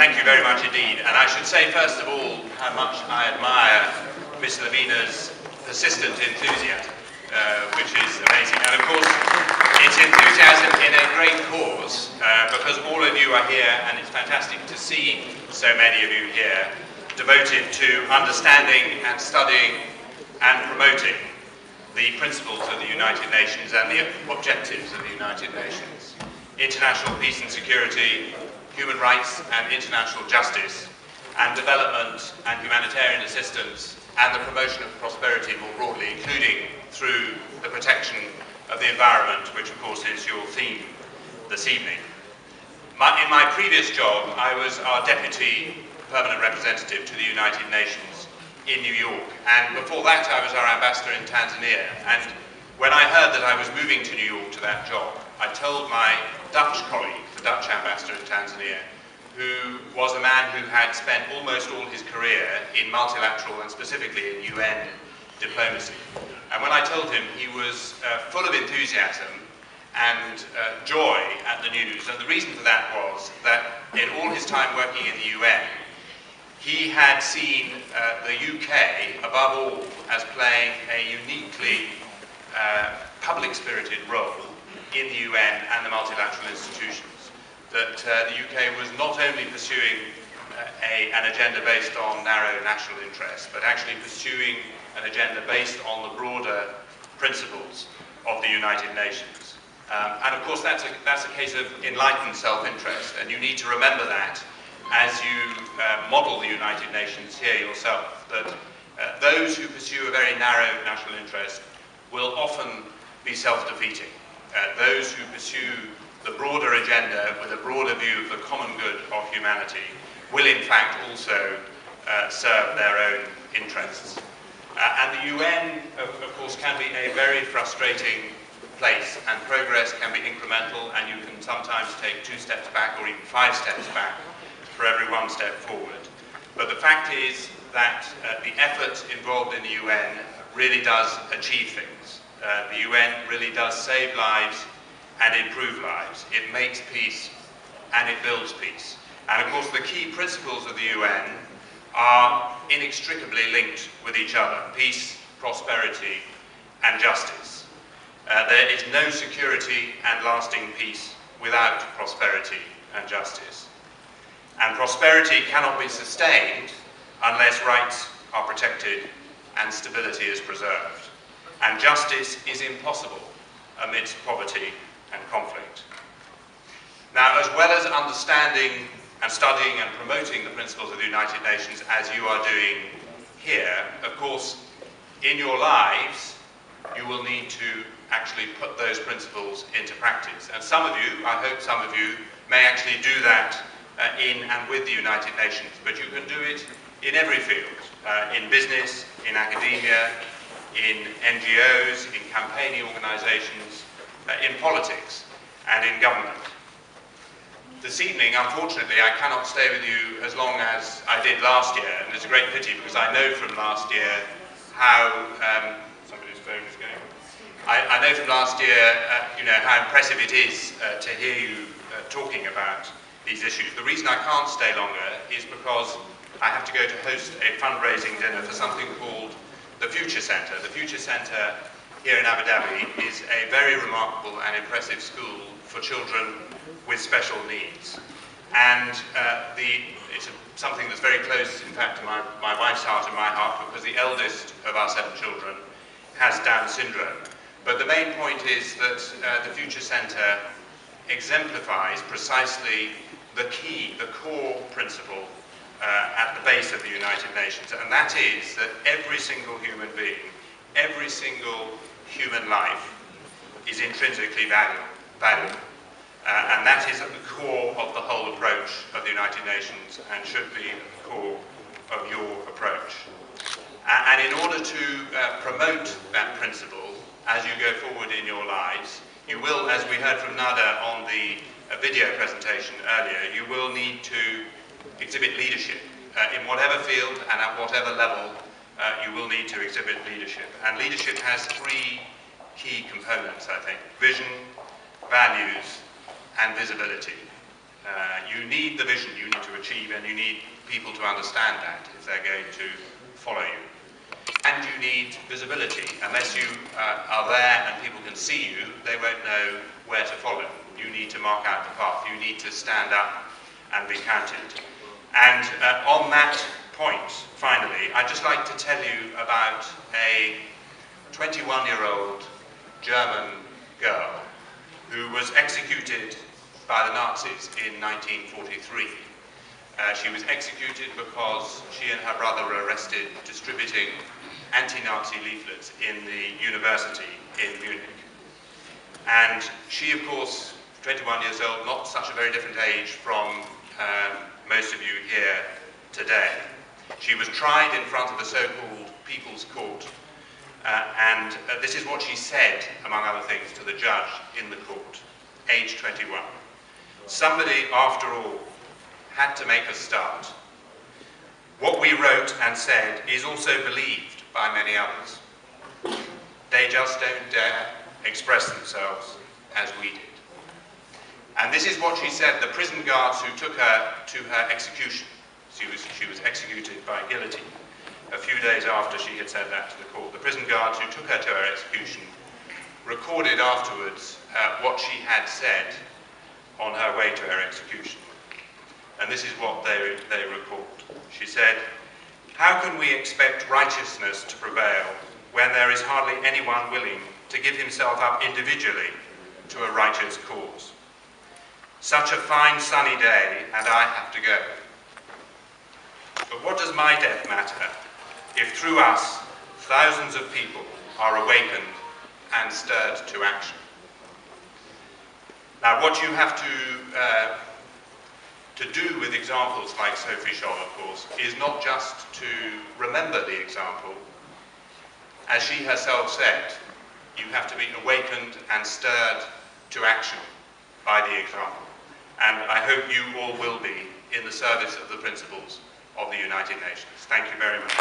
Thank you very much indeed. And I should say, first of all, how much I admire Miss Lavina's persistent enthusiasm, which is amazing. And of course, it's enthusiasm in a great cause, because all of you are here, and it's fantastic to see so many of you here, devoted to understanding and studying and promoting the principles of the United Nations and the objectives of the United Nations. International peace and security, human rights and international justice, and development and humanitarian assistance, and the promotion of prosperity more broadly, including through the protection of the environment, which of course is your theme this evening. In my previous job, I was our Deputy Permanent Representative to the United Nations in New York, and before that I was our Ambassador in Tanzania. And when I heard that I was moving to New York to that job, I told my Dutch colleague, the Dutch Ambassador in Tanzania, who was a man who had spent almost all his career in multilateral and specifically in UN diplomacy. And when I told him, he was full of enthusiasm and joy at the news. And the reason for that was that in all his time working in the UN, he had seen the UK, above all, as playing a uniquely public-spirited role in the UN and the multilateral institutions. That the UK was not only pursuing an agenda based on narrow national interests, but actually pursuing an agenda based on the broader principles of the United Nations. And of course that's a case of enlightened self-interest, and you need to remember that as you model the United Nations here yourself, that those who pursue a very narrow national interest will often be self-defeating. Those who pursue the broader agenda with a broader view of the common good of humanity will in fact also serve their own interests. And the UN, of course, can be a very frustrating place, and progress can be incremental, and you can sometimes take 2 steps back or even 5 steps back for every 1 step forward. But the fact is that the effort involved in the UN really does achieve things. The UN really does save lives and improve lives. It makes peace and it builds peace. And of course the key principles of the UN are inextricably linked with each other: peace, prosperity and justice. There is no security and lasting peace without prosperity and justice. And prosperity cannot be sustained unless rights are protected and stability is preserved. And justice is impossible amidst poverty and conflict. Now, as well as understanding and studying and promoting the principles of the United Nations as you are doing here, of course, in your lives, you will need to actually put those principles into practice. And some of you, I hope some of you, may actually do that in and with the United Nations, but you can do it in every field, in business, in academia, in NGOs, in campaigning organizations, in politics and in government. This evening, unfortunately, I cannot stay with you as long as I did last year, and it's a great pity because I know from last year how somebody's phone is going. I know from last year, how impressive it is to hear you talking about these issues. The reason I can't stay longer is because I have to go to host a fundraising dinner for something called the Future Centre. The Future Centre here in Abu Dhabi is a very remarkable and impressive school for children with special needs. And it's something that's very close, in fact, to my wife's heart and my heart, because the eldest of our 7 children has Down syndrome. But the main point is that the Future Centre exemplifies precisely the core principle at the base of the United Nations, and that is that every single human being, every single human life is intrinsically valuable. And that is at the core of the whole approach of the United Nations and should be at the core of your approach. And in order to promote that principle as you go forward in your lives, you will, as we heard from Nada on the video presentation earlier, you will need to exhibit leadership in whatever field and at whatever level. You will need to exhibit leadership. And leadership has 3 key components, I think: vision, values, and visibility. You need the vision you need to achieve, and you need people to understand that if they're going to follow you. And you need visibility. Unless you are there and people can see you, they won't know where to follow. You need to mark out the path. You need to stand up and be counted. And on that point, finally, I'd just like to tell you about a 21-year-old German girl who was executed by the Nazis in 1943. She was executed because she and her brother were arrested distributing anti-Nazi leaflets in the university in Munich. And she, of course, 21 years old, not such a very different age from most of you here today. She was tried in front of the so-called People's Court, and this is what she said, among other things, to the judge in the court, age 21. Somebody, after all, had to make a start. What we wrote and said is also believed by many others. They just don't dare express themselves as we did. And this is what she said. The prison guards who took her to her execution, she was executed by guillotine a few days after she had said that to the court. The prison guards who took her to her execution recorded afterwards what she had said on her way to her execution. And this is what they recalled. She said, "How can we expect righteousness to prevail when there is hardly anyone willing to give himself up individually to a righteous cause? Such a fine sunny day, and I have to go. But what does my death matter if through us thousands of people are awakened and stirred to action?" Now, what you have to do with examples like Sophie Scholl, of course, is not just to remember the example. As she herself said, you have to be awakened and stirred to action by the example. And I hope you all will be in the service of the principles of the United Nations. Thank you very much.